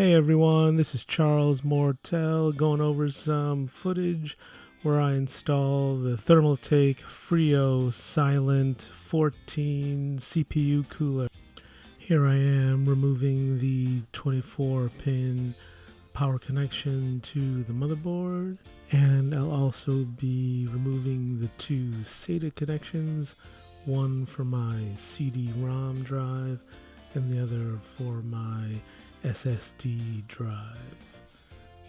Hey everyone, this is Charles Mortel going over some footage where I install the Thermaltake Frio Silent 14 CPU cooler. Here I am removing the 24-pin power connection to the motherboard, and I'll also be removing the two SATA connections, one for my CD-ROM drive and the other for my SSD drive.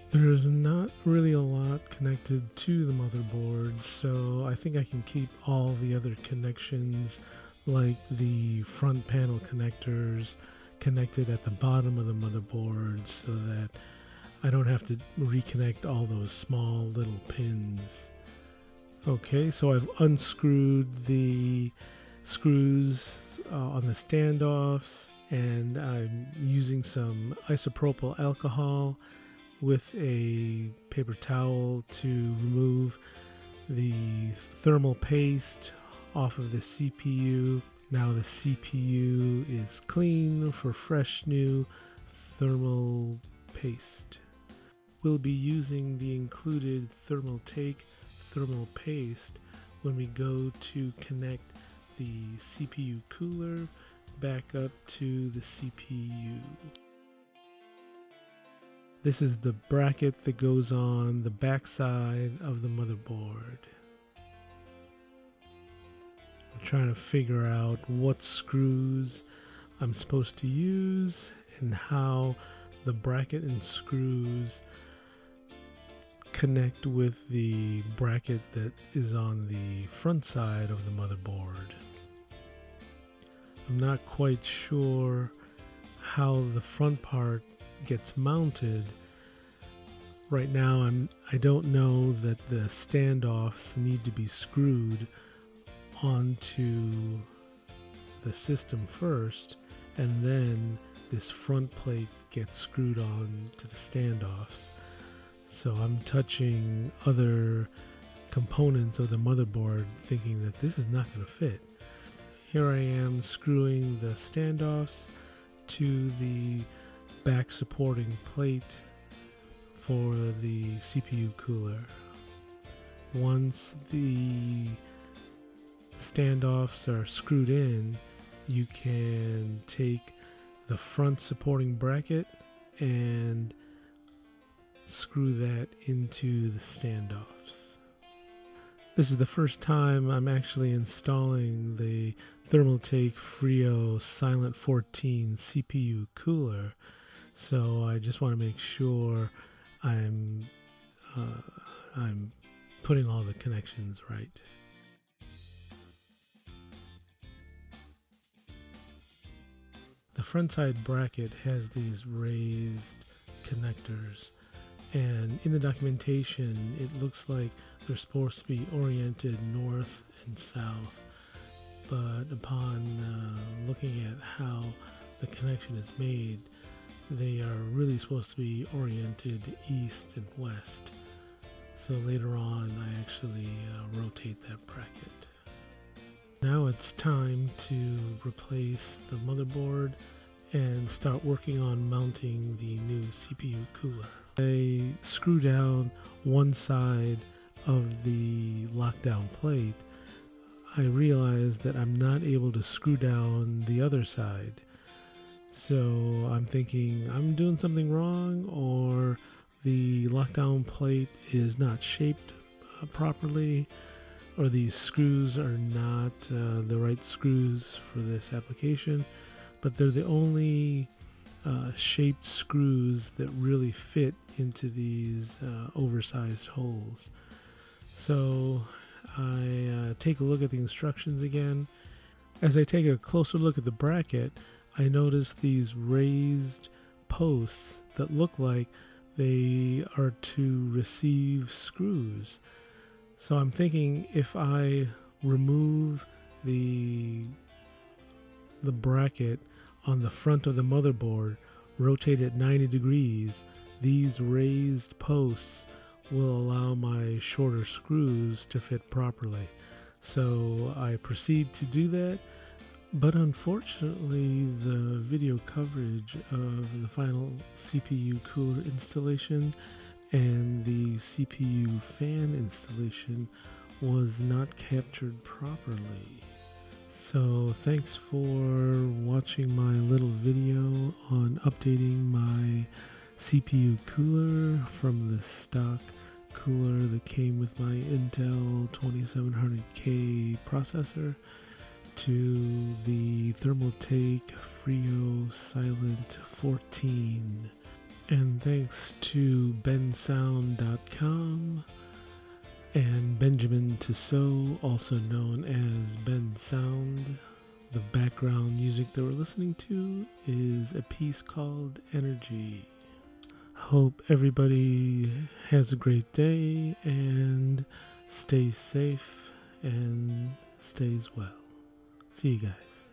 There's not really a lot connected to the motherboard, so I think I can keep all the other connections, like the front panel connectors, connected at the bottom of the motherboard so that I don't have to reconnect all those small little pins. Okay, so I've unscrewed the screws on the standoffs, and I'm using some isopropyl alcohol with a paper towel to remove the thermal paste off of the CPU. Now the CPU is clean for fresh new thermal paste. We'll be using the included Thermaltake thermal paste when we go to connect the CPU cooler back up to the CPU. This is the bracket that goes on the back side of the motherboard. I'm trying to figure out what screws I'm supposed to use and how the bracket and screws connect with the bracket that is on the front side of the motherboard. I'm not quite sure how the front part gets mounted. Right now I don't know that the standoffs need to be screwed onto the system first, and then this front plate gets screwed on to the standoffs. So I'm touching other components of the motherboard thinking that this is not going to fit. Here I am screwing the standoffs to the back supporting plate for the CPU cooler. Once the standoffs are screwed in, you can take the front supporting bracket and screw that into the standoffs. This is the first time I'm actually installing the Thermaltake Frio Silent 14 CPU cooler, so I just want to make sure I'm putting all the connections right. The front side bracket has these raised connectors, and in the documentation it looks like they're supposed to be oriented north and south, but upon looking at how the connection is made, they are really supposed to be oriented east and west. So later on I actually rotate that bracket. Now it's time to replace the motherboard and start working on mounting the new CPU cooler. I screw down one side of the lockdown plate. I realized that I'm not able to screw down the other side. So I'm thinking I'm doing something wrong, or the lockdown plate is not shaped properly, or these screws are not the right screws for this application. But they're the only shaped screws that really fit into these oversized holes. So I take a look at the instructions again. As I take a closer look at the bracket, I notice these raised posts that look like they are to receive screws. So I'm thinking if I remove the bracket on the front of the motherboard, rotate it 90 degrees, these raised posts will allow my shorter screws to fit properly. So I proceed to do that. But unfortunately, the video coverage of the final CPU cooler installation and the CPU fan installation was not captured properly. So thanks for watching my little video on updating my CPU cooler from the stock cooler that came with my Intel 2700K processor to the Thermaltake Frio Silent 14. And thanks to bensound.com and Benjamin Tissot, also known as Ben Sound. The background music that we're listening to is a piece called Energy. Hope everybody has a great day and stays safe and stays well. See you guys.